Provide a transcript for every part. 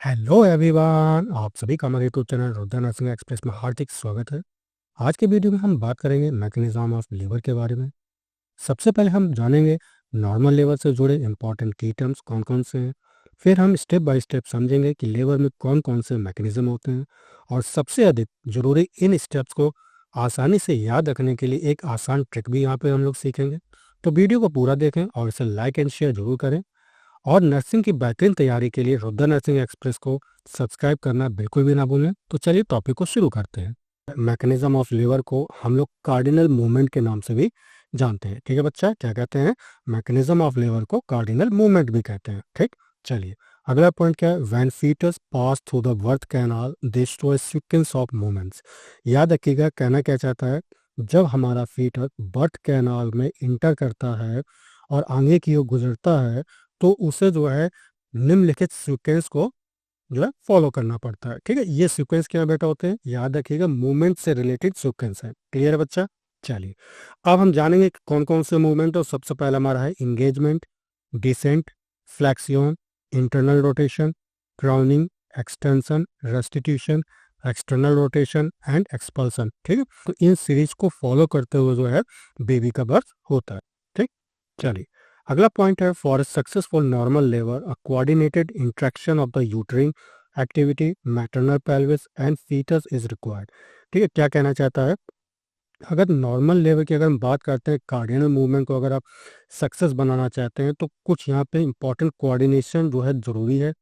Hello everyone, आप सभी का हमारे YouTube channel Rudra nursing express में हार्दिक स्वागत है। आज के वीडियो में हम बात करेंगे मैकेनिज्म ऑफ लीवर के बारे में। सबसे पहले हम जानेंगे नॉर्मल लीवर से जुड़े इंपॉर्टेंट की टर्म्स कौन कौन से हैं। फिर हम स्टेप बाय स्टेप समझेंगे कि लीवर में कौन कौन से मैकेनिज्म होते हैं, और सबसे अधिक जरूरी इन स्टेप्स को आसानी से याद रखने के लिए एक आसान ट्रिक भी यहाँ पे हम लोग सीखेंगे। तो वीडियो को पूरा देखें और इसे लाइक एंड शेयर जरूर करें। और नर्सिंग की बेहतरीन तैयारी के लिए रुद्र नर्सिंग एक्सप्रेस को सब्सक्राइब करना बिल्कुल भी ना भूलें। तो चलिए टॉपिक को शुरू करते हैं। मैकेनिज्म ऑफ लीवर को हम लोग कार्डिनल मूवमेंट के नाम से भी जानते हैं। ठीक है बच्चा, क्या कहते हैं? मैकेनिज्म ऑफ लीवर को कार्डिनल मूवमेंट भी कहते हैं। ठीक, चलिए अगला पॉइंट क्या है? When foetus pass through the birth canal they show a sequence of movements. याद रखिएगा, कहना क्या चाहता है, जब हमारा फीटस बर्थ कैनाल में इंटर करता है और आगे की ओर गुजरता है तो उसे जो है निम्नलिखित सीक्वेंस को जो है फॉलो करना पड़ता है। ठीक है, ये सीक्वेंस क्या बेटा होते हैं? याद रखिएगा, मूवमेंट से रिलेटेड सीक्वेंस है। क्लियर है बच्चा? चलिए अब हम जानेंगे कि कौन कौन से मूवमेंट। और सबसे पहला हमारा है engagement, descent, flexion, internal rotation, crowning, extension, restitution, external rotation and expulsion. ठीक है, तो इन सीरीज को फॉलो करते हुए जो है बेबी का बर्थ होता है। ठीक, चलिए अगला पॉइंट है, for successful normal labour a coordinated interaction of the uterine activity, maternal pelvis and foetus is required. ठीक है, क्या कहना चाहता है? अगर नॉर्मल लेवल की अगर हम बात करते हैं, कार्डिनल मूवमेंट को अगर आप सक्सेस बनाना चाहते हैं तो कुछ यहाँ पे इंपॉर्टेंट कोऑर्डिनेशन जो है ज़रूरी है।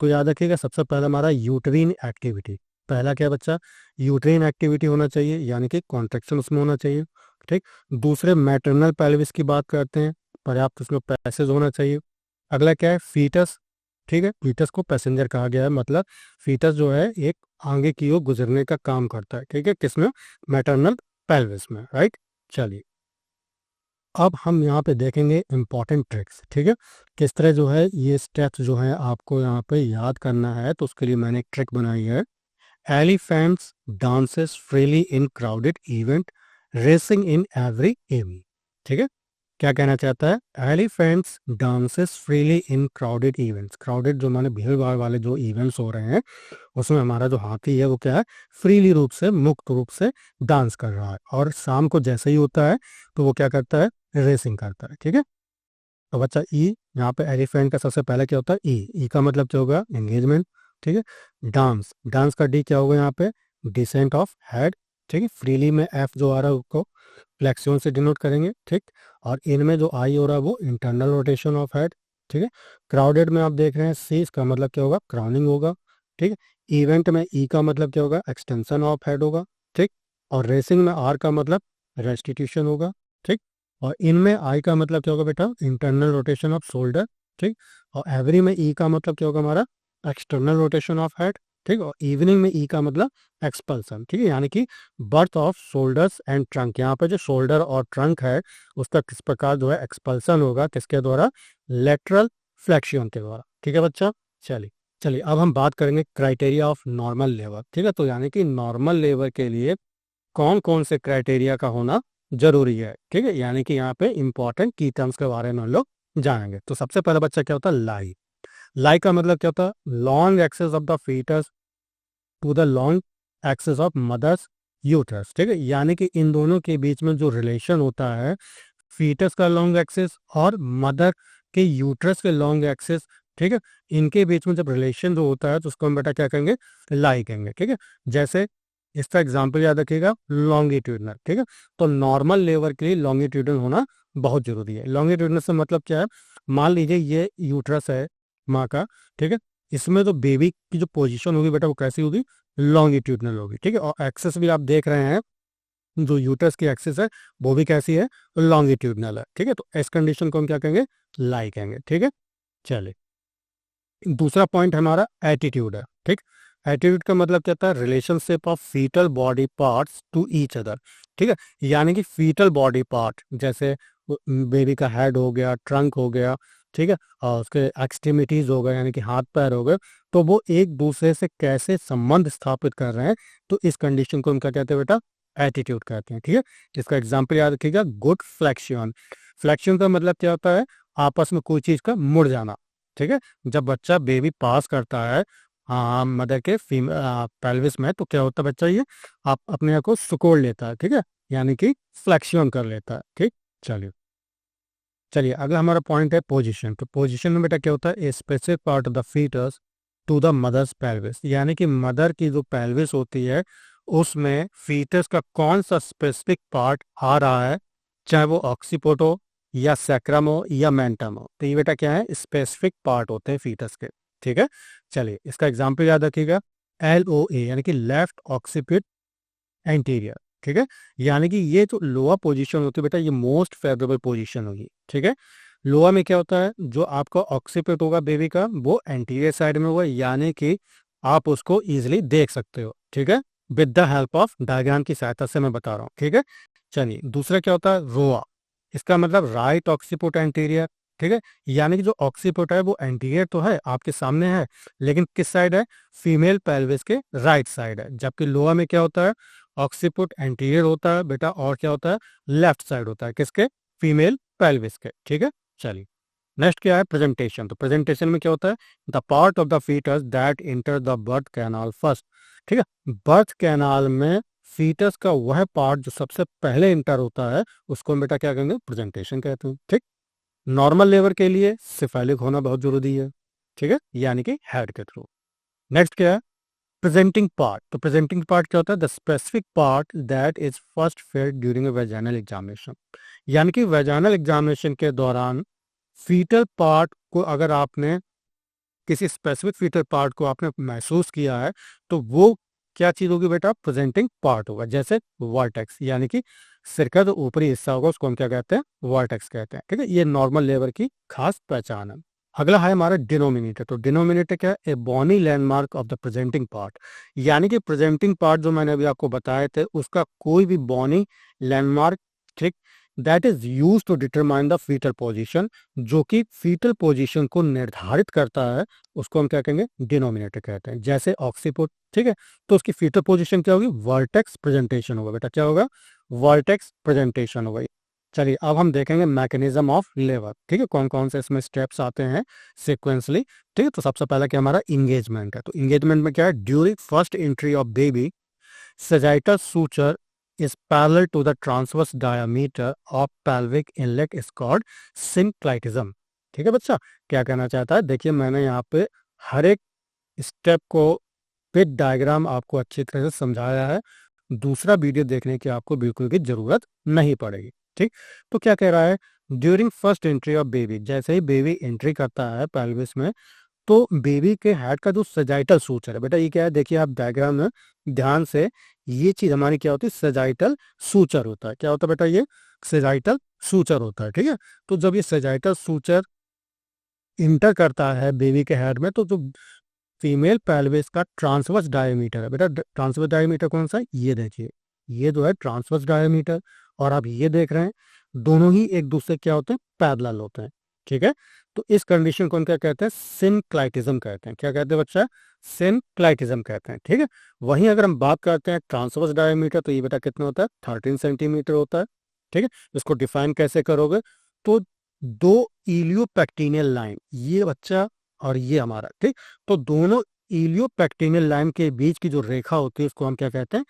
तो याद रखिएगा, सबसे पहला हमारा यूट्रीन एक्टिविटी। पहला क्या बच्चा? यूट्रीन एक्टिविटी होना चाहिए, यानी कि कॉन्ट्रेक्शन उसमें होना चाहिए। ठीक, दूसरे मैटरनल पेल्विस की बात करते हैं, पर्याप्त उसमें पैसेज होना चाहिए। अगला क्या है? फीटस। ठीक है, फीटस को पैसेंजर कहा गया है, मतलब फीटस जो है एक आगे की ओर गुजरने का काम करता है। ठीक है, किसमें? मैटरनल पेल्विस में, राइट। चलिए अब हम यहाँ पे देखेंगे इम्पॉर्टेंट ट्रिक्स। ठीक है, किस तरह जो है ये स्टेप्स जो है आपको यहाँ पे याद करना है, तो उसके लिए मैंने एक ट्रिक बनाई है। Elephants dances freely in crowded event, racing in every aim. ठीक है, क्या कहना चाहता है? Elephants dances freely in crowded events. Crowded जो माने भीड़ भाड़ वाले जो इवेंट्स हो रहे हैं, उसमें हमारा जो हाथी है वो क्या है? फ्रीली रूप से, मुक्त रूप से डांस कर रहा है। और शाम को जैसे ही होता है तो वो क्या करता है? रेसिंग करता है। ठीक है, तो बच्चा ई, यहाँ पे एलिफेंट का सबसे पहले क्या होता है? ई। ई का मतलब क्या होगा? एंगेजमेंट। ठीक है, डांस, डांस का डी क्या होगा यहाँ पे? Descent of head. ठीक है, फ्रीली में एफ जो आ रहा है उसको फ्लेक्सियन से डिनोट करेंगे। ठीक, और इनमें जो आई हो रहा है वो इंटरनल रोटेशन ऑफ हेड। ठीक है, क्राउडेड में आप देख रहे हैं सी, इसका मतलब क्या होगा? क्राउनिंग होगा। ठीक है, इवेंट में ई का मतलब क्या होगा? एक्सटेंशन ऑफ हेड होगा। ठीक, और रेसिंग में आर का मतलब रेस्टिट्यूशन होगा। ठीक, और इनमें आई का मतलब क्या होगा बेटा? Internal rotation off shoulder. ठीक, और एवरी में ई का मतलब क्या होगा हमारा? External rotation of head. ठीक, और इवनिंग में ई का मतलब एक्सपल्सन। ठीक है, यानी कि birth off shoulders and trunk. यहाँ पे जो शोल्डर और ट्रंक है उसका किस प्रकार जो है एक्सपल्सन होगा? किसके द्वारा? लेटरल फ्लेक्शन के द्वारा। ठीक है बच्चा, चलिए चलिए अब हम बात करेंगे क्राइटेरिया ऑफ नॉर्मल लेबर। ठीक है, तो यानी कि नॉर्मल लेबर के लिए कौन कौन से क्राइटेरिया का होना जरूरी है। ठीक है, यानी कि यहाँ पे इंपॉर्टेंट की टर्म्स के बारे में हम लोग जानेंगे। तो सबसे पहला बच्चा क्या होता है? लाई। लाई का मतलब क्या होता है? Long axis of the fetus to the long axis of mother's uterus. ठीक है, यानी कि इन दोनों के बीच में जो रिलेशन होता है, फीटस का लॉन्ग एक्सेस और मदर के यूटरस के लॉन्ग एक्सेस, ठीक है, इनके बीच में जब रिलेशन जो होता है तो उसको हम बेटा क्या कहेंगे? लाई कहेंगे। ठीक है, जैसे इसका एग्जाम्पल याद रखिएगा, लॉन्गिट्यूडनल। ठीक है, तो नॉर्मल लेवर के लिए लॉन्गिट्यूडनल होना बहुत जरूरी है। लॉन्गिट्यूडनल से मतलब क्या है? मान लीजिए ये यूटरस है माँ का। ठीक है, इसमें तो बेबी की जो पोजीशन होगी बेटा वो कैसी होगी? लॉन्गिट्यूडनल होगी। ठीक है, और एक्सेस भी आप देख रहे हैं, जो यूटरस की एक्सिस है वो भी कैसी है? लॉन्गिट्यूडनल है। ठीक है, तो इस कंडीशन को हम क्या कहेंगे? लाई कहेंगे। ठीक है, चलिए दूसरा पॉइंट हमारा एटीट्यूड है। ठीक, एटीट्यूड का मतलब क्या होता है? Relationship of fetal body parts to each other. ठीक है, यानी कि फीटल बॉडी पार्ट जैसे बेबी का हेड हो गया, ट्रंक हो गया, ठीक है, और उसके एक्सट्रीमिटीज हो गए यानी कि हाथ पैर हो गए, तो वो एक दूसरे से कैसे संबंध स्थापित कर रहे हैं, तो इस कंडीशन को हम क्या कहते हैं बेटा? एटीट्यूड कहते हैं। ठीक है, इसका एग्जाम्पल याद रखिएगा, गुड फ्लेक्शन। फ्लेक्शन का मतलब क्या होता है? आपस में कोई चीज का मुड़ जाना। ठीक है, जब बच्चा बेबी पास करता है हाँ, मदर के पेल्विस में, तो क्या होता है बच्चा, ये आप अपने आप को सिकोड़ लेता है, ठीक है, यानी कि फ्लेक्सियन कर लेता है, ठीक। चलिए चलिए अगला हमारा पॉइंट है पोजीशन। तो पोजीशन में बेटा क्या होता है, a specific part of the fetus to the mother's pelvis, यानी कि मदर की जो पेल्विस होती है उसमें फीटस का कौन सा स्पेसिफिक पार्ट आ रहा है, चाहे वो ऑक्सीपोट हो या सैक्रम हो या मेंटम हो, तो ये बेटा क्या है, स्पेसिफिक पार्ट होते हैं फीटस के, ठीक है। चलिए इसका एग्जाम्पल याद रखिएगा, LOA यानी कि लेफ्ट ऑक्सीपिट एंटीरियर, ठीक है, यानी कि ये जो लोअर पोजीशन होती है बेटा, ये मोस्ट फेवरेबल पोजीशन होगी, ठीक है। लोअर में क्या होता है, जो आपका ऑक्सीपिट होगा बेबी का वो एंटीरियर साइड में होगा, यानी कि आप उसको इजिली देख सकते हो, ठीक है, with the help of diagram की सहायता से मैं बता रहा हूँ, ठीक है। चलिए दूसरा क्या होता है, रोआ, इसका मतलब राइट ऑक्सीपिट एंटीरियर, ठीक है, यानी कि जो ऑक्सीपिट है वो एंटीरियर तो है, आपके सामने है, लेकिन किस साइड है, फीमेल पेल्विस के राइट साइड है, जबकि लोअर में क्या होता है, ऑक्सीपुट एंटीरियर होता है बेटा, और क्या होता है, लेफ्ट साइड होता है, किसके, फीमेल पेल्विस के, ठीक है। चलिए नेक्स्ट क्या है, प्रेजेंटेशन। तो प्रेजेंटेशन में क्या होता है, the part of the fetus that enter the birth canal first, ठीक है, बर्थ कैनाल में फीटस का वह पार्ट जो सबसे पहले इंटर होता है उसको हम बेटा क्या कहेंगे, प्रेजेंटेशन कहते हैं, ठीक। नॉर्मल लेबर के लिए सिफेलिक होना बहुत जरूरी है, ठीक है, यानी कि हेड के थ्रू। नेक्स्ट क्या है, प्रेजेंटिंग पार्ट। तो प्रेजेंटिंग पार्ट क्या होता है, the specific part that is first failed during vaginal examination, यानी कि वेजाइनल एग्जामिनेशन के दौरान फीटल पार्ट को अगर आपने किसी स्पेसिफिक फीटल पार्ट को आपने महसूस किया है तो वो क्या चीज होगी बेटा, प्रेजेंटिंग पार्ट होगा, जैसे वर्टेक्स, यानी कि सिर का जो ऊपरी हिस्सा होगा उसको हम क्या कहते हैं, वर्टेक्स कहते हैं, ठीक है, ये नॉर्मल लेबर की खास पहचान है। अगला है हमारा डिनोमिनेटर। तो डिनोमिनेटर क्या है, a bony landmark of the presenting part, यानी कि प्रेजेंटिंग पार्ट जो मैंने अभी आपको बताए थे उसका कोई भी बॉनी लैंडमार्क, ठीक, that is use to determine the fetal position, जो कि फीटल पोजीशन को निर्धारित करता है, उसको हम क्या कहेंगे, डिनोमिनेटर कहते हैं, जैसे ऑक्सीपुट, ठीक है, तो उसकी फीटल पोजीशन क्या होगी, वर्टेक्स प्रेजेंटेशन होगा बेटा, क्या होगा, वर्टेक्स प्रेजेंटेशन होगा। चलिए अब हम देखेंगे मैकेनिज्म ऑफ लेबर, ठीक है, कौन कौन से इसमें स्टेप्स आते हैं सिक्वेंसली, ठीक है। तो सबसे पहला क्या हमारा इंगेजमेंट है। तो इंगेजमेंट में क्या है, during first entry of baby sagittal suture is parallel to the transverse diameter of pelvic inlet is called synclitism, ठीक है बच्चा। क्या कहना चाहता है, देखिए मैंने यहाँ पे हर एक स्टेप को विद डायग्राम आपको अच्छी तरह से समझाया है, दूसरा वीडियो देखने की आपको बिल्कुल भी जरूरत नहीं पड़ेगी, ठीक। तो क्या कह रहा है, during first entry of baby, जैसे ही बेबी एंट्री करता है पेल्विस में, तो बेबी के हेड का जो सजाइटल सूचर है बेटा, ये क्या है, देखिए आप डायग्राम में ध्यान से, ये चीज हमारी क्या होती है, सजाइटल सूचर होता है, क्या होता है बेटा, ये सजाइटल सूचर होता है, ठीक है। तो जब ये सजाइटल सूचर इंटर करता है बेबी के हेड में, तो जो फीमेल पेल्विस का ट्रांसवर्स डायमीटर है बेटा, ट्रांसवर्स डायमीटर कौन सा है, ये देखिए, ये जो है ट्रांसवर्स डायमीटर, और आप ये देख रहे हैं दोनों ही एक दूसरे क्या होते हैं, पैरेलल होते हैं, ठीक है। तो इस कंडीशन को हम क्या कहते हैं, सिनक्लाइटिज्म कहते हैं, क्या कहते हैं बच्चा, सिनक्लाइटिज्म कहते हैं, ठीक है। वहीं अगर हम बात करते हैं ट्रांसवर्स डायमीटर, तो ये बेटा कितना होता है, 13 सेंटीमीटर होता है, ठीक है। इसको डिफाइन कैसे करोगे, तो दो इलियोपेक्टिनियल लाइन, ये बच्चा और ये हमारा, ठीक, तो दोनों इलियोपेक्टिनियल लाइन के बीच की जो रेखा होती है उसको हम क्या कहते हैं,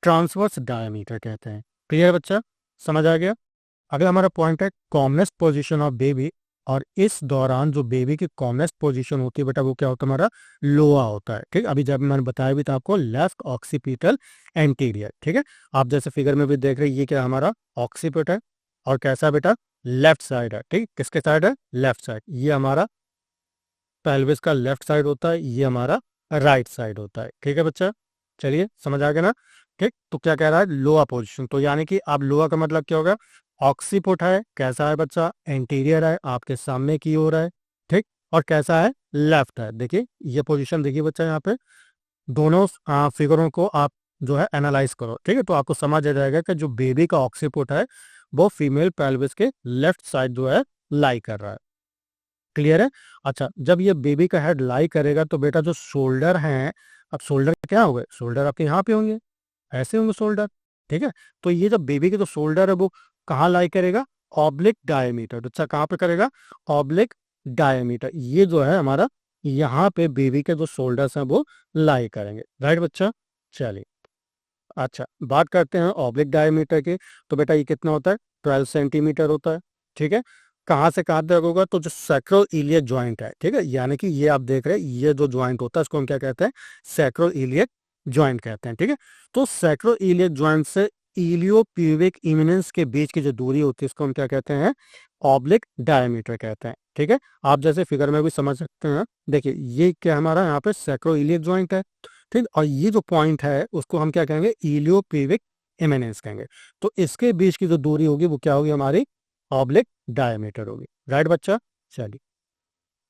ट्रांसवर्स डायमीटर कहते हैं। क्लियर बच्चा, समझ आ गया। अगला हमारा पॉइंट है कॉमनेस्ट पोजीशन ऑफ बेबी, और इस दौरान जो बेबी की कॉमनेस्ट पोजीशन होती है बेटा वो क्या होता है, हमारा लोआ होता है, ठीक। अभी जब मैंने बताया भी था आपको, लेफ्ट ऑक्सीपिटल एंटीरियर, ठीक है। आप जैसे फिगर में भी देख रहे हैं, ये क्या हमारा ऑक्सीपिट है, और कैसा बेटा, लेफ्ट साइड है, ठीक, किसके साइड है, लेफ्ट साइड, ये हमारा पेल्विस का लेफ्ट साइड होता है, ये हमारा राइट साइड होता है, ठीक है बच्चा। चलिए समझ आ गया ना, ठीक। तो क्या कह रहा है, लोअर पोजीशन, तो यानी कि अब लोअर का मतलब क्या होगा, ऑक्सीपुट है, कैसा है बच्चा, एंटीरियर है, आपके सामने की ओर है, ठीक, और कैसा है, लेफ्ट है। देखिए ये पोजीशन देखिए बच्चा, यहाँ पे दोनों फिगरों को आप जो है एनालाइज करो, ठीक है, तो आपको समझ आ जाएगा कि जो बेबी का ऑक्सीपुट है वो फीमेल पेल्विस के लेफ्ट साइड जो है लाई कर रहा है। क्लियर है। अच्छा, जब ये बेबी का हेड लाई करेगा तो बेटा जो शोल्डर हैं, अब शोल्डर क्या हो गए, शोल्डर आपके यहाँ पे होंगे, ऐसे होंगे शोल्डर, ठीक है। तो ये जब बेबी के जो शोल्डर है वो कहाँ लाई करेगा, ऑब्लिक डायमीटर, अच्छा कहाँ पे करेगा, ऑब्लिक डायमीटर, ये जो है हमारा यहाँ पे बेबी के जो शोल्डर्स हैं वो लाई करेंगे। राइट बच्चा, चलिए। अच्छा, बात करते हैं ऑब्लिक डायमीटर की। तो बेटा ये कितना होता है, 12 सेंटीमीटर होता है। ठीक है, कहाँ से कहाँ तक होगा, तो जो सैक्रोइलियक ज्वाइंट है, ठीक है, यानी कि ये आप देख रहे हैं, ये जो ज्वाइंट होता है इसको हम क्या कहते हैं, सैक्रोइलियक ज्वाइंट कहते हैं। ठीक है, तो सैक्रोइलियक ज्वाइंट से इलियोप्यूबिक इमिनेंस के बीच की जो दूरी होती है इसको हम क्या कहते हैं, ऑब्लिक डायमीटर कहते हैं। ठीक है, आप जैसे फिगर में भी समझ सकते हैं। देखिए ये क्या हमारा यहाँ पे सैक्रोइलियक ज्वाइंट है, ठीक, और ये जो पॉइंट है उसको हम क्या कहेंगे, इलियोप्यूबिक इमिनेंस कहेंगे। तो इसके बीच की जो दूरी होगी वो क्या होगी, हमारी ऑब्लिक डायमीटर होगी। राइट बच्चा, चलिए।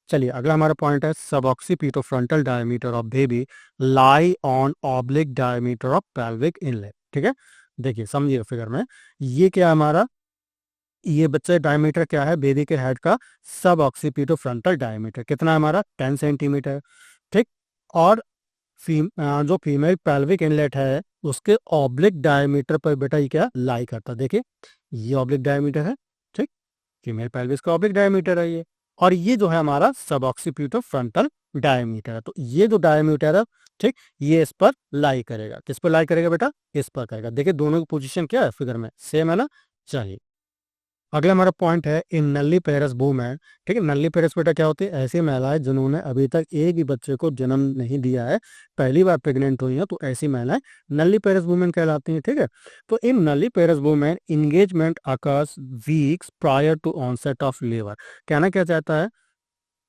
चलिए अगला हमारा पॉइंट है, suboccipitofrontal diameter of baby lie on oblique diameter of pelvic inlet. ठीक है, देखिए समझिए फिगर में, ये क्या हमारा, ये बच्चे डायमीटर क्या है बेबी के हेड का, सब ऑक्सीपिटोफ्रंटल डायमीटर कितना है हमारा, 10 सेंटीमीटर। ठीक, और जो फीमेल पेल्विक इनलेट है उसके ऑब्लिक डायमीटर पर बेटा ये क्या लाई करता है, देखिए ये ऑब्लिक डायमीटर है। ठीक, फीमेल पेल्विस का ऑब्लिक डायमीटर है ये, और ये जो है हमारा सब ऑक्सीपिटोफ्रंटल डायमीटर है। तो ये जो डायमीटर है, ठीक, ये इस पर लाई करेगा। किस पर लाई करेगा बेटा, इस पर करेगा। देखिए दोनों की पोजीशन क्या है फिगर में, सेम है ना। चाहिए अगला हमारा पॉइंट है, इन नल्ली पेरस वूमेन। ठीक है, नल्ली पेरस बेटा क्या होती है, ऐसी महिलाएं जिन्होंने अभी तक एक भी बच्चे को जन्म नहीं दिया है, पहली बार प्रेग्नेंट हुई है, तो ऐसी महिलाएं नल्ली पेरस वूमेन कहलाती हैं। ठीक है, तो in nulliparous women engagement occurs weeks prior to onset of labour. कहना क्या चाहता है,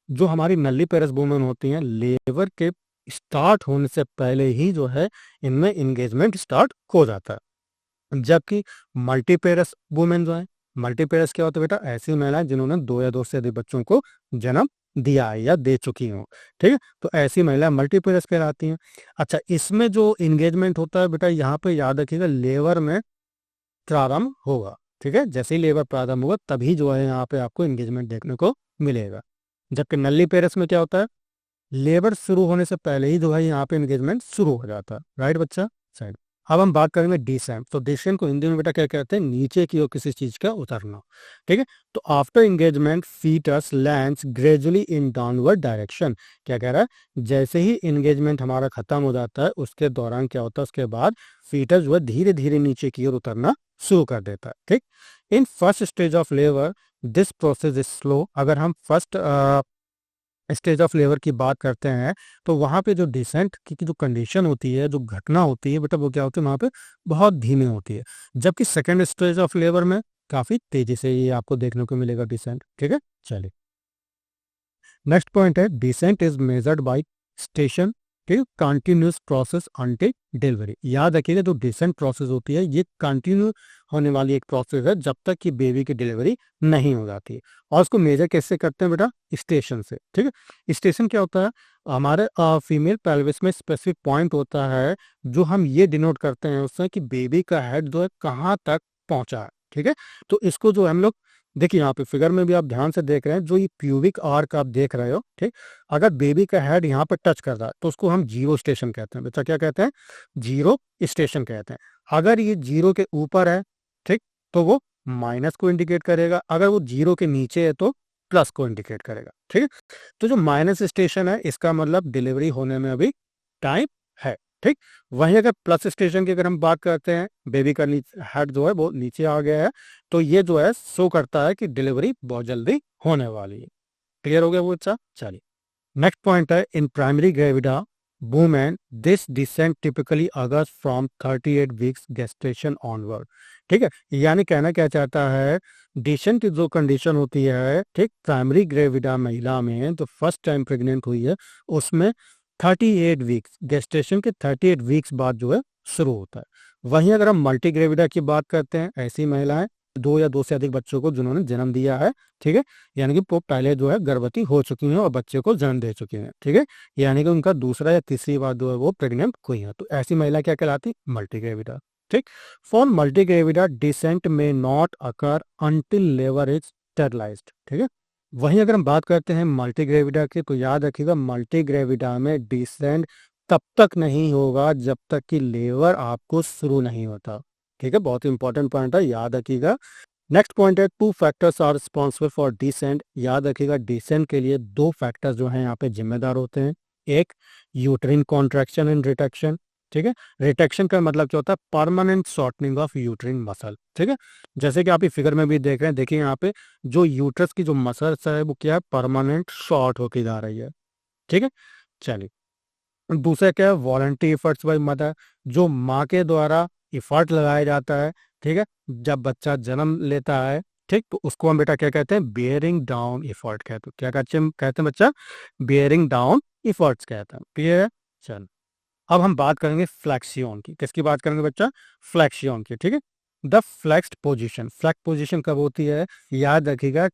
जो हमारी नल्ली पेरस वूमेन होती हैं, लेबर के स्टार्ट होने से पहले ही जो है इनमें इंगेजमेंट स्टार्ट हो जाता है। जबकि मल्टीपेरस वुमेन जो है, मल्टीपेरस क्या होता है बेटा, ऐसी महिलाएं जिन्होंने दो या दो से अधिक बच्चों को जन्म दिया है या दे चुकी हो। ठीक है, तो ऐसी महिलाएं मल्टीपेरस कहलाती हैं। अच्छा, इसमें जो इंगेजमेंट होता है बेटा, यहाँ पे याद रखिएगा लेबर में प्रारंभ होगा। ठीक है, जैसे ही लेबर प्रारंभ होगा तभी जो है यहाँ पे आपको इंगेजमेंट देखने को मिलेगा। जबकि नल्ली पेरस में क्या होता है, लेबर शुरू होने से पहले ही जो है यहाँ पे एंगेजमेंट शुरू हो जाता है। राइट बच्चा, साइड। अब हम बात करेंगे डिसेंट। तो डिसेंट को हिंदी में बेटा क्या कहते हैं, नीचे की ओर किसी चीज का उतरना। ठीक है, तो after engagement fetus lands gradually in downward direction. क्या कह रहा है, जैसे ही एंगेजमेंट हमारा खत्म हो जाता है उसके दौरान क्या होता है, उसके बाद फीटस जो है धीरे धीरे नीचे की ओर उतरना शुरू कर देता है। ठीक, in first stage of labour this process is slow. अगर हम फर्स्ट स्टेज ऑफ लेबर की बात करते हैं तो वहाँ पे जो डिसेंट की जो कंडीशन होती है, जो घटना होती है बेटा, वो क्या होती है वहाँ पे बहुत धीमी होती है। जबकि सेकेंड स्टेज ऑफ लेबर में काफी तेजी से ये आपको देखने को मिलेगा डिसेंट। ठीक है, चलिए नेक्स्ट पॉइंट है, descent is measured by station, ठीक, कंटिन्यूस प्रोसेस अनटिल डिलीवरी। याद रखिएगा जो डिसेंट प्रोसेस होती है ये कंटिन्यू होने वाली एक प्रोसेस है जब तक कि बेबी की डिलीवरी नहीं हो जाती। और उसको मेजर कैसे करते हैं बेटा, स्टेशन से। ठीक है, स्टेशन क्या होता है, हमारे फीमेल पेल्विस में स्पेसिफिक पॉइंट होता है जो हम ये डिनोट करते हैं उससे कि बेबी का हेड जो है कहाँ तक पहुंचा है। ठीक है, तो इसको जो हम लोग, देखिए यहाँ पे फिगर में भी आप ध्यान से देख रहे हैं, जो ये प्यूबिक आर्क आप देख रहे हो, ठीक, अगर बेबी का हेड यहाँ पे टच कर रहा है तो उसको हम जीरो स्टेशन कहते हैं। बच्चा क्या कहते हैं, जीरो स्टेशन कहते हैं। अगर ये जीरो के ऊपर है, ठीक, तो वो माइनस को इंडिकेट करेगा, अगर वो जीरो के नीचे है तो प्लस को इंडिकेट करेगा। ठीक है, तो जो माइनस स्टेशन है इसका मतलब डिलीवरी होने में अभी टाइम है। ठीक, वहीं अगर प्लस स्टेशन की अगर हम बात करते हैं, बेबी का हेड जो है वो नीचे आ गया है, तो ये जो है शो करता है कि डिलीवरी बहुत जल्दी होने वाली है। क्लियर हो गया वो बच्चा, चलिए नेक्स्ट पॉइंट है, in primary gravida women this descent typically occurs from 38 weeks gestation onward. ठीक है, यानी कहना क्या चाहता है, डिसेंट जो कंडीशन होती है, ठीक, प्राइमरी ग्रेविडा महिला में तो फर्स्ट टाइम प्रेग्नेंट हुई है उसमें 38 वीक्स गेस्टेशन के 38 वीक्स बाद जो है शुरू होता है। वहीं अगर हम मल्टी ग्रेविडा की बात करते हैं, ऐसी महिलाएं दो या दो से अधिक बच्चों को जिन्होंने जन्म दिया है, ठीक है, यानी कि वो पहले जो है गर्भवती हो चुकी हैं और बच्चे को जन्म दे चुकी हैं। ठीक है, यानी कि उनका दूसरा या तीसरी बार जो है वो प्रेग्नेंट हुई है, तो ऐसी महिला क्या कहलाती, मल्टी ग्रेविडा। ठीक, फॉर मल्टी ग्रेविडा डिसेंट में not occur until labour is sterilised. ठीक है, वहीं अगर हम बात करते हैं मल्टी ग्रेविडा की, तो याद रखिएगा मल्टी ग्रेविडा में डिसेंट तब तक नहीं होगा जब तक कि लेबर आपको शुरू नहीं होता। ठीक है, बहुत इंपॉर्टेंट पॉइंट है, याद रखिएगा नेक्स्ट पॉइंट है, two factors are responsible for descent. याद रखिएगा डिसेंट के लिए दो फैक्टर्स जो हैं यहाँ पे जिम्मेदार होते हैं। एक यूट्रिन कॉन्ट्रैक्शन एंड रिटेक्शन, ठीक है। रिटेक्शन का मतलब क्या होता है, permanent shortening of uterine muscle, ठीक है। जैसे कि आप इस फिगर में भी देख रहे हैं, देखिए यहाँ पे जो यूट्रस की जो मसल्स है वो क्या है, परमानेंट शॉर्ट होके जा रही है, ठीक है। चलिए, दूसरा क्या है, वॉलंटरी एफर्ट्स बाय मदर, जो माँ के द्वारा एफर्ट लगाया जाता है, ठीक है, जब बच्चा जन्म लेता है, ठीक, तो उसको हम बेटा क्या कहते हैं, बियरिंग डाउन एफर्ट कहते हैं। क्या कहते हैं बच्चा, बियरिंग डाउन एफर्ट्स कहते हैं, क्लियर है। चल, अब हम बात करेंगे फ्लेक्सियन की। किसकी बात करेंगे बच्चा, फ्लेक्सियन की, ठीक है। The flexed position, flex position कब होती है, याद रखिएगा,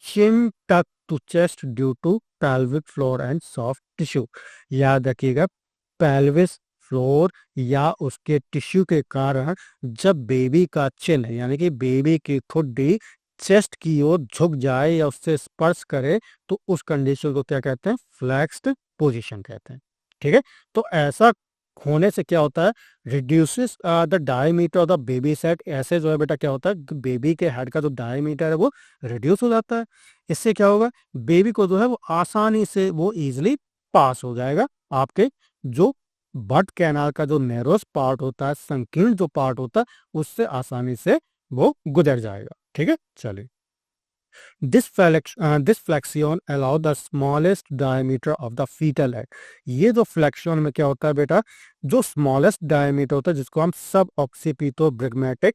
chin tuck to chest due to pelvic floor and soft tissue. याद रखिएगा, पेल्विस फ्लोर या उसके टिश्यू के कारण जब बेबी का चिन्ह यानी कि बेबी की ठुड्डी चेस्ट की ओर झुक जाए या उससे स्पर्श करे तो उस कंडीशन को क्या कहते हैं, फ्लेक्स्ड पोजीशन कहते हैं, ठीक है। तो ऐसा होने से क्या होता है, reduces the diameter of the baby set. ऐसे जो है बेटा क्या होता है, बेबी के हेड का जो डायमीटर है वो रिड्यूस हो जाता है। इससे क्या होगा, बेबी को जो है वो आसानी से वो इजिली पास हो जाएगा। आपके जो बट कैनाल का जो नैरोस पार्ट होता है, संकीर्ण जो पार्ट होता है, उससे आसानी से वो गुजर जाएगा, ठीक है। चलिए, this flexion allow the smallest diameter of the fetal head। ये जो फ्लेक्शन में क्या होता है बेटा, जो स्मॉलेस्ट डायमीटर होता है जिसको हम सब ऑक्सीपिटो ब्रिग्मेटिक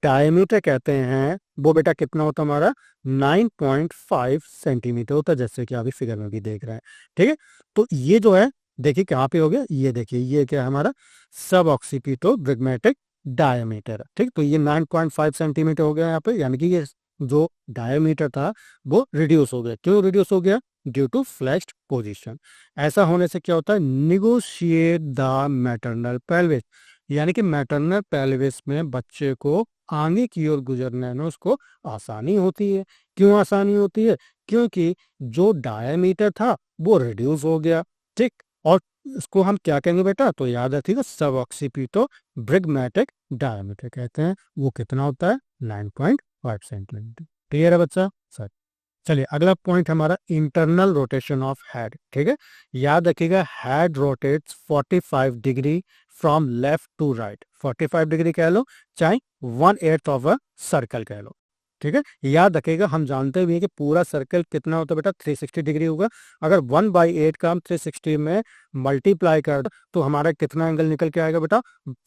डायमीटर कहते हैं, वो बेटा कितना होता है हमारा, 9.5 सेंटीमीटर होता है, जैसे कि अभी फिगर में भी देख रहे हैं, ठीक है। तो ये जो है, देखिए कहाँ पे हो गया, ये देखिए ये क्या है हमारा, सब ऑक्सीपिटो ब्रिग्मेटिक डायमीटर है, ठीक। तो ये 9.5 सेंटीमीटर हो गया यहाँ पे, यानी कि ये जो डायमीटर था वो रिड्यूस हो गया। क्यों रिड्यूस हो गया, ड्यू टू फ्लेक्स्ड पोजीशन। ऐसा होने से क्या होता है, निगोशिएट द मैटरनल पेल्विस, यानी कि मैटरनल पेल्विस में बच्चे को आगे की ओर गुजरने में उसको आसानी होती है। क्यों आसानी होती है, क्योंकि जो डायमीटर था वो रिड्यूस हो गया, ठीक। और इसको हम क्या कहेंगे बेटा, तो याद रखिएगा, सब ऑक्सीपिटो ब्रिग्मेटिक डायमीटर कहते हैं। वो कितना होता है, 9.5 सेंटीमीटर। क्लियर है बच्चा, सर। चलिए, अगला पॉइंट हमारा इंटरनल रोटेशन ऑफ हेड, ठीक है। याद रखिएगा, head rotates 45 degree from left to right. 45 degree कह लो, चाहे 1/8 ऑफ अ सर्कल कह लो, ठीक है। याद रखिएगा, हम जानते भी हैं कि पूरा सर्कल कितना होता है बेटा, 360 डिग्री होगा। अगर 1/8 का हम 360 में मल्टीप्लाई कर तो हमारा कितना एंगल निकल के आएगा बेटा,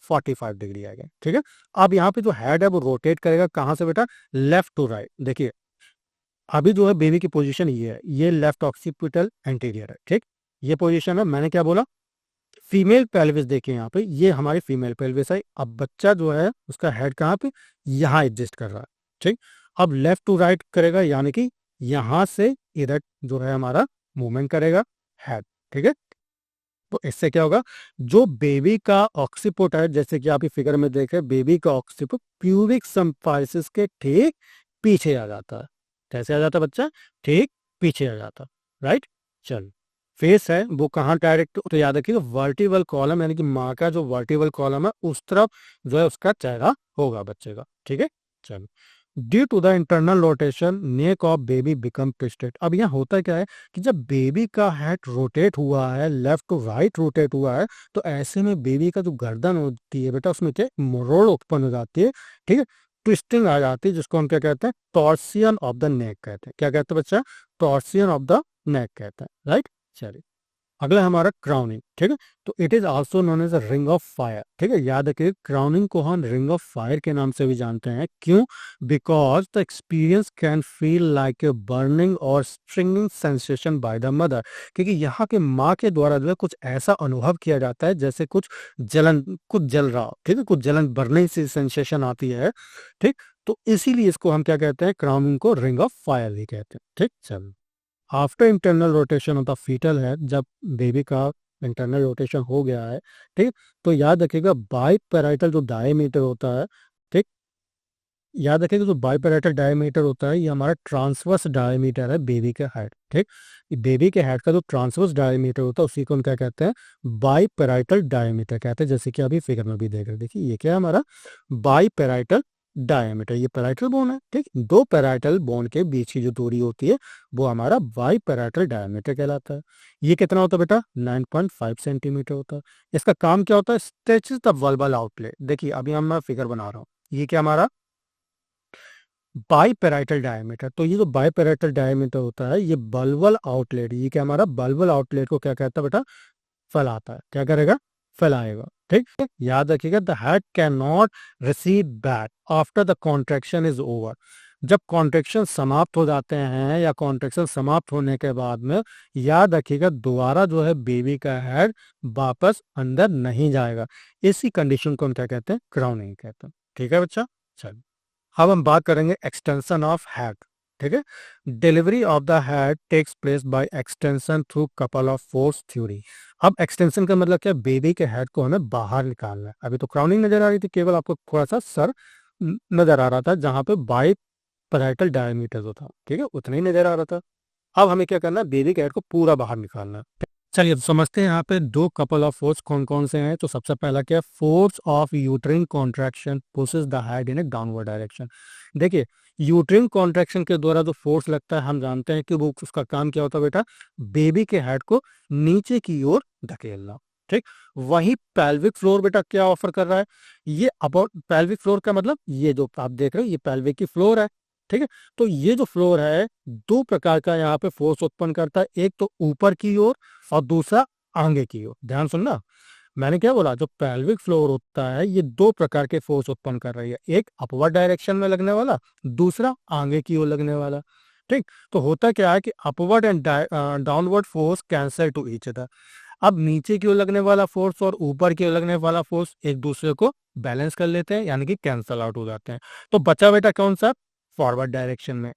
45 डिग्री आएगा, ठीक है। अब यहाँ पे जो हेड है वो रोटेट करेगा कहाँ से बेटा, लेफ्ट टू राइट। देखिए, अभी जो है बेबी की पोजीशन ये है, ये लेफ्ट ऑक्सीपिटल एंटीरियर है, ठीक। ये पोजीशन है, मैंने क्या बोला, फीमेल पेल्विस। देखिए यहाँ पे ये हमारी फीमेल पेल्विस है। अब बच्चा जो है उसका हेड कहाँ पे, यहाँ एडजस्ट कर रहा है, ठीक। अब लेफ्ट टू राइट करेगा, यानी कि यहाँ से इधर जो है हमारा मूवमेंट करेगा हेड, ठीक है। तो इससे क्या होगा, जो बेबी का ऑक्सीपुट है, जैसे कि आप ये फिगर में देख रहे हैं, बेबी का ऑक्सीपुट प्यूबिक सिम्फाइसिस के ठीक पीछे आ जाता है। कैसे आ जाता है बच्चा, ठीक पीछे आ जाता, राइट। चल, फेस है वो कहाँ डायरेक्ट, तो याद रखिएगा वर्टिबल कॉलम, यानी कि माँ का जो वर्टिबल कॉलम है उस तरफ जो है उसका चेहरा होगा बच्चे का, ठीक है। चलो, due to the internal rotation neck of baby become twisted. अब यहाँ होता क्या है कि जब बेबी का हेड रोटेट हुआ है, लेफ्ट टू राइट रोटेट हुआ है, तो ऐसे में बेबी का जो गर्दन होती है बेटा, उसमें क्या मरोड़ उत्पन्न हो जाती है, ठीक है। ट्विस्टिंग आ जाती है, जिसको हम क्या कहते हैं, टॉर्सियन ऑफ द नेक कहते हैं। क्या कहते हैं बच्चा, टॉर्सियन ऑफ द नेक कहते हैं, राइट। चलिए, अगला हमारा क्राउनिंग, ठीक है। तो it is also known as a ring of fire, ठीक है। याद रखिए, क्राउनिंग को हम रिंग ऑफ फायर के नाम से भी जानते हैं। क्यों, because the experience can feel like a burning और stinging sensation by the mother. क्योंकि यहाँ के माँ के द्वारा जो है कुछ ऐसा अनुभव किया जाता है जैसे कुछ जल रहा हो, ठीक है, कुछ जलन बर्निंग सी सेंसेशन आती है, ठीक। तो इसीलिए इसको हम क्या कहते हैं, क्राउनिंग को रिंग ऑफ फायर भी कहते हैं, ठीक। चलो, after internal rotation of the fetal है, जब बेबी का इंटरनल रोटेशन हो गया है, ठीक, तो याद रखिएगा बाइपेराइटल जो डायमीटर होता है, ठीक, याद रखिएगा जो बाइपेराइटल डायमीटर होता है ये हमारा ट्रांसवर्स डायमीटर है बेबी के हेड, ठीक। बेबी के हेड का जो ट्रांसवर्स डायमीटर होता है उसी को हम क्या कहते हैं, बाइपेराइटल डायमीटर कहते हैं, जैसे कि अभी फिगर में भी देख रहे हैं। देखिए ये क्या है हमारा बाइपेराइटल डायमीटर, ये पैराइटल बोन है, ठीक। दो पैराइटल बोन के बीच की जो दूरी होती है वो हमारा बाई पैराइटल डायमीटर कहलाता है। ये कितना होता है बेटा? 9.5 सेंटीमीटर होता है। इसका काम क्या होता है? Stretches the vulval outlet. देखिए अभी हम मैं फिगर बना रहा हूँ, ये क्या हमारा बाई पैराइटल डायमीटर। तो ये जो बाई पैराइटल डायमीटर होता है ये बल्वल आउटलेट, ये क्या हमारा बल्वल आउटलेट को क्या कहता है बेटा? फैलाता है। क्या करेगा? फैलाएगा, ठीक है। याद रखिएगा the head can not receive back after the contraction is over. जब कॉन्ट्रेक्शन समाप्त हो जाते हैं या कॉन्ट्रेक्शन समाप्त होने के बाद में याद रखिएगा दोबारा जो है बेबी का हेड वापस अंदर नहीं जाएगा। इसी कंडीशन को हम क्या कहते हैं? क्राउनिंग कहते हैं, ठीक है बच्चा। चलिए अब हम बात करेंगे एक्सटेंशन ऑफ हेड, ठीक है। Delivery of the head takes place by extension through couple of force theory. अब एक्सटेंशन का मतलब क्या? बेबी के हेड को हमें बाहर निकालना है। अभी तो क्राउनिंग नजर आ रही थी, केवल आपको थोड़ा सा सर नजर आ रहा था जहां पे बाई पैराइटल डायमीटर जो था, ठीक है, उतना ही नजर आ रहा था। अब हमें क्या करना है? बेबी के हेड को पूरा बाहर निकालना है। चलिए अब समझते हैं यहाँ पे दो कपल ऑफ फोर्स कौन कौन से हैं। तो सबसे पहला क्या है? Force of uterine contraction pushes the head in A downward direction. देखिए यूट्रिन कॉन्ट्रैक्शन के द्वारा जो फोर्स लगता है हम जानते हैं कि वो उसका काम क्या होता है बेटा? बेबी के हेड को नीचे की ओर धकेलना, ठीक। वहीं पेल्विक फ्लोर बेटा क्या ऑफर कर रहा है? ये अबाउट पेल्विक फ्लोर का मतलब ये जो आप देख रहे हो ये पेल्विक की फ्लोर है, ठीक है। तो ये जो फ्लोर है दो प्रकार का यहाँ पे फोर्स उत्पन्न करता है, एक तो ऊपर की ओर और दूसरा आगे की ओर। ध्यान सुनना, मैंने क्या बोला? जो पेल्विक फ्लोर होता है ये दो प्रकार के फोर्स उत्पन्न कर रही है, एक अपवर्ड डायरेक्शन में लगने वाला, दूसरा आगे की ओर लगने वाला, ठीक। तो होता क्या है कि upward and downward force cancel two each other. अब नीचे की ओर लगने वाला फोर्स और ऊपर की ओर लगने वाला फोर्स एक दूसरे को बैलेंस कर लेते हैं, यानी कि कैंसल आउट हो जाते हैं। तो बचा बेटा कौन सा? फॉरवर्ड डायरेक्शन में,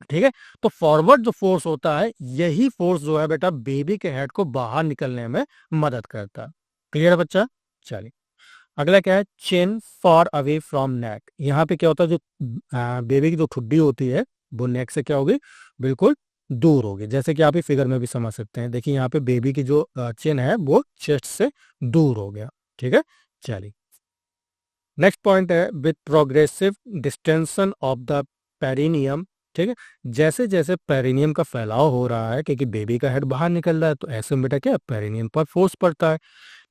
ठीक है। तो फॉरवर्ड जो फोर्स होता है यही फोर्स जो है बेटा बेबी के हेड को बाहर निकलने में मदद करता है। क्लियर है बच्चा? चलिए अगला क्या है? चेन फॉर अवे फ्रॉम नेक। यहाँ पे क्या होता है? जो बेबी की जो ठुड्डी होती है वो नेक से क्या होगी? बिल्कुल दूर होगी, जैसे कि आप ये फिगर में भी समझ सकते हैं। देखिए यहाँ पे बेबी की जो चेन है वो चेस्ट से दूर हो गया, ठीक है। चलिए नेक्स्ट पॉइंट है with progressive distension of the perineum, ठीक है। जैसे जैसे पेरिनियम का फैलाव हो रहा है क्योंकि बेबी का हेड बाहर निकल रहा है तो ऐसे में बेटा क्या पेरिनियम पर फोर्स पड़ता है,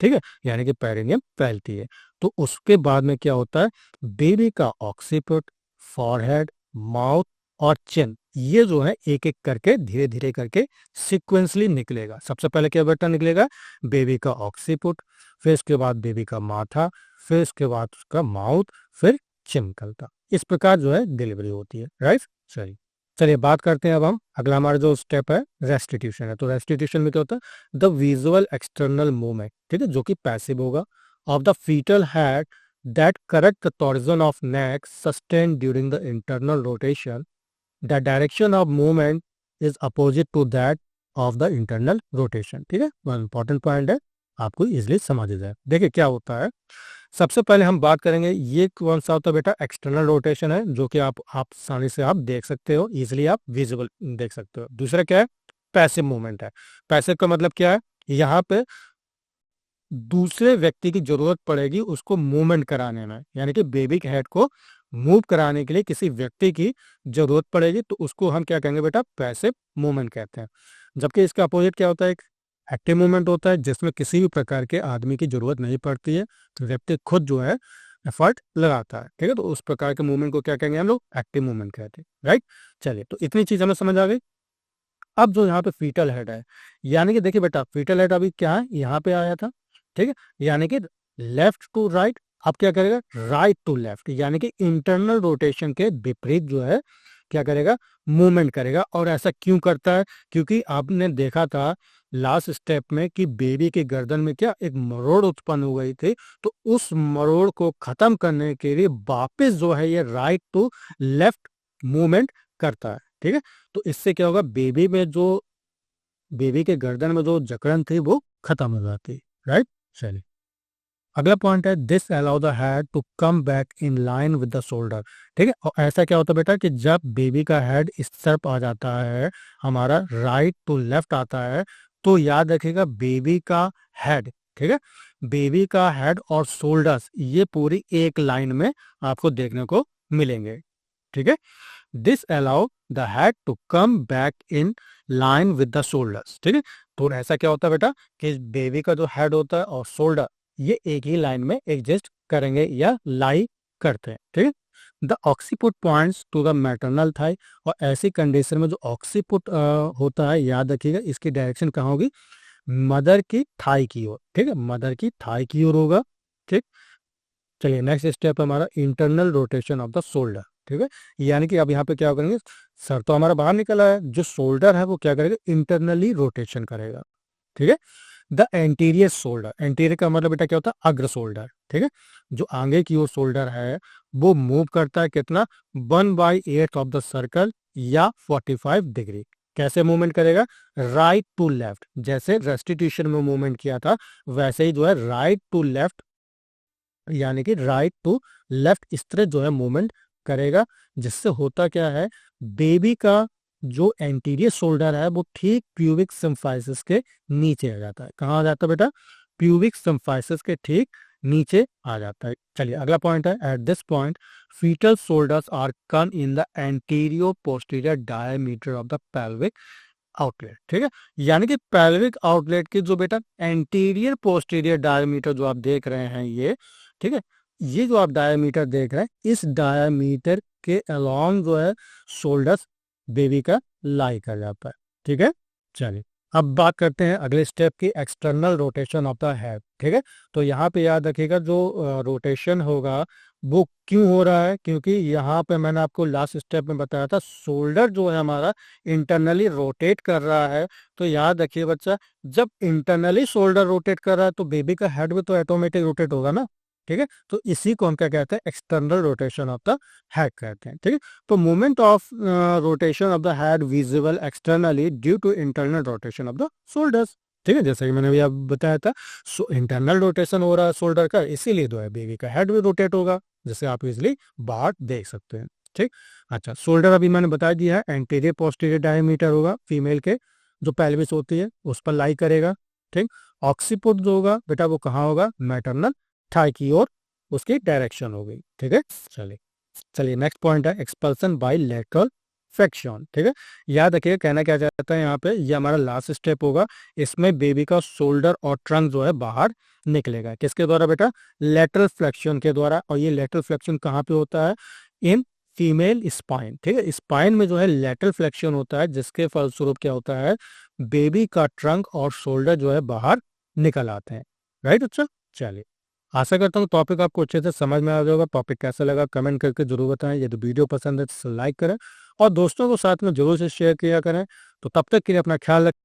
ठीक है, यानी कि पेरिनियम फैलती है। तो उसके बाद में क्या होता है? बेबी का ऑक्सीपिट, फॉरहेड, माउथ और चिन ये जो है एक एक करके धीरे धीरे करके सिक्वेंसली निकलेगा। सबसे पहले क्या बेटा निकलेगा? बेबी का ऑक्सीपुट, फिर इसके बाद बेबी का माथा, फिर इसके बाद उसका माउथ, फिर चिन निकलता। इस प्रकार जो है डिलीवरी होती है, राइट। चलिए चलिए बात करते हैं अब हम। अगला हमारा जो स्टेप है रेस्टिट्यूशन है। तो रेस्टिट्यूशन में क्या होता है? द विजुअल एक्सटर्नल मूवमेंट, ठीक है, जो कि पैसिव होगा, of the fetal head that correct the torsion of neck sustained during the internal rotation. The direction of movement is opposite to that of the internal rotation, ठीक है। Important point है, आपको easily समझ जाए। देखिए क्या होता है, सबसे पहले हम बात करेंगे ये कौन सा होता है बेटा? एक्सटर्नल रोटेशन है, जो कि आप आसानी से आप देख सकते हो, इजिली आप विजिबल देख सकते हो। दूसरा क्या है? पैसिव मूवमेंट है। पैसिव का मतलब क्या है? यहाँ पे दूसरे व्यक्ति की जरूरत पड़ेगी उसको मूवमेंट कराने में, यानी कि बेबी के हेड को मूव कराने के लिए किसी व्यक्ति की जरूरत पड़ेगी, तो उसको हम क्या कहेंगे बेटा? पैसिव मूवमेंट कहते हैं। जबकि इसका अपोजिट क्या होता है? एक एक्टिव मूवमेंट होता है जिसमें किसी भी प्रकार के आदमी की जरूरत नहीं पड़ती है, तो व्यक्ति खुद जो है एफर्ट लगाता है, ठीक है। तो उस प्रकार के मूवमेंट को क्या कहेंगे हम लोग? एक्टिव मूवमेंट कहते हैं, राइट। चलिए तो इतनी चीज हमें समझ आ गई। अब जो यहाँ पे फीटल हेड है, यानी कि देखिए बेटा फीटल हेड अभी क्या है? यहाँ पे आया था, ठीक है, यानी कि लेफ्ट टू राइट। अब क्या करेगा? राइट टू लेफ्ट, यानी कि इंटरनल रोटेशन के विपरीत जो है क्या करेगा? मूवमेंट करेगा। और ऐसा क्यों करता है? क्योंकि आपने देखा था लास्ट स्टेप में कि बेबी के गर्दन में क्या एक मरोड़ उत्पन्न हो गई थी, तो उस मरोड़ को खत्म करने के लिए वापस जो है ये राइट टू लेफ्ट मूवमेंट करता है, ठीक है। तो इससे क्या होगा? बेबी के गर्दन में जो जकड़न थी वो खत्म हो जाती, राइट। चलिए अगला पॉइंट है this allow the head to come back in line with the shoulder, ठीक है। और ऐसा क्या होता है बेटा कि जब बेबी का हेड इस तरफ आ जाता है, हमारा राइट टू लेफ्ट आता है, तो याद रखिएगा बेबी का हेड ठीक है। बेबी का हेड और शोल्डर्स ये पूरी एक लाइन में आपको देखने को मिलेंगे, ठीक है। This allow the head to come back in line with the shoulders, ठीक है। तो ऐसा क्या होता है बेटा कि बेबी का जो हेड होता है और शोल्डर ये एक ही लाइन में एग्जिस्ट करेंगे या लाई करते हैं, ठीक है। The occiput points to the maternal thigh, और ऐसी कंडीशन में जो ऑक्सीपुट होता है, याद रखिएगा इसकी डायरेक्शन कहाँ होगी, मदर की थाई की ओर, ठीक है, मदर की थाई की ओर होगा, ठीक। चलिए नेक्स्ट स्टेप हमारा internal rotation of the shoulder, ठीक है। यानी कि अब यहाँ पे क्या करेंगे, सर तो हमारा बाहर निकला है, जो शोल्डर है वो क्या करेगा, इंटरनली रोटेशन करेगा, ठीक है। द एंटीरियर शोल्डर, एंटीरियर का मतलब बेटा क्या होता है, अग्र शोल्डर, ठीक है। जो आगे की ओर शोल्डर है वो मूव करता है कितना, 1/8 ऑफ द सर्कल या 45 डिग्री। कैसे मूवमेंट करेगा, राइट टू लेफ्ट, जैसे रेस्टिट्यूशन में मूवमेंट किया था वैसे ही जो है राइट टू लेफ्ट, यानी कि राइट टू लेफ्ट इस तरह जो है मूवमेंट करेगा। जिससे होता क्या है, बेबी का जो एंटीरियर शोल्डर है वो ठीक प्यूबिक सिम्फाइसिस के नीचे आ जाता है। कहाँ आ जाता है बेटा, प्यूबिक सिम्फाइसिस के ठीक नीचे आ जाता है। चलिए अगला पॉइंट है, at this point fetal shoulders are come in the anterior posterior diameter of the pelvic outlet, ठीक है। यानी कि पेल्विक आउटलेट की जो बेटा एंटीरियर पोस्टीरियर डायमीटर जो आप देख रहे हैं ये, ठीक है, ये जो आप डायमीटर देख रहे हैं इस डायमीटर के अलोंग जो है शोल्डर्स बेबी का लाई कर जाता है, ठीक है। चलिए अब बात करते हैं अगले स्टेप की, external rotation of the head, ठीक है। तो यहाँ पे याद रखिएगा जो रोटेशन होगा वो क्यों हो रहा है, क्योंकि यहाँ पे मैंने आपको लास्ट स्टेप में बताया था शोल्डर जो है हमारा इंटरनली रोटेट कर रहा है। तो याद रखिए बच्चा, जब इंटरनली शोल्डर रोटेट कर रहा है तो बेबी का हेड भी तो ऑटोमेटिक रोटेट होगा ना, ठीक है। तो इसी को हम क्या कहते हैं, external rotation of the head कहते हैं, ठीक है। तो movement of rotation of the head visible externally due to internal rotation of the shoulders, ठीक है। जैसे कि मैंने अभी आप बताया था, इंटरनल रोटेशन हो रहा है शोल्डर का, इसीलिए जो है बेबी का हेड भी रोटेट होगा, जैसे आप इजिली बाहर देख सकते हैं, ठीक। अच्छा शोल्डर अभी मैंने बता दिया है, एंटीरियर पोस्टीरियर डायमीटर होगा फीमेल के, जो पेल्विस होती है उस पर लाई करेगा, ठीक। ऑक्सीपुट जो होगा बेटा वो कहाँ होगा, मैटरनल थाई की ओर उसकी डायरेक्शन हो गई, ठीक है। चलिए चलिए नेक्स्ट पॉइंट है एक्सपल्सन बाय लेटरल फ्लेक्शन, ठीक है। याद रखिए कहना क्या चाहता है यहाँ पे, ये हमारा लास्ट स्टेप होगा, इसमें बेबी का शोल्डर और ट्रंक जो है बाहर निकलेगा, किसके द्वारा बेटा, लेटरल फ्लेक्शन के द्वारा। और ये लेटरल फ्लेक्शन कहाँ पे होता है, इन फीमेल स्पाइन, ठीक है। स्पाइन में जो है लेटरल फ्लेक्शन होता है, जिसके फलस्वरूप क्या होता है, बेबी का ट्रंक और शोल्डर जो है बाहर निकल आते हैं, राइट। अच्छा चलिए आशा करता हूँ टॉपिक आपको अच्छे से समझ में आ जाएगा। टॉपिक कैसा लगा कमेंट करके जरूर बताएं, यदि वीडियो पसंद है तो लाइक करें और दोस्तों को साथ में जरूर से शेयर किया करें। तो तब तक के लिए अपना ख्याल रखें।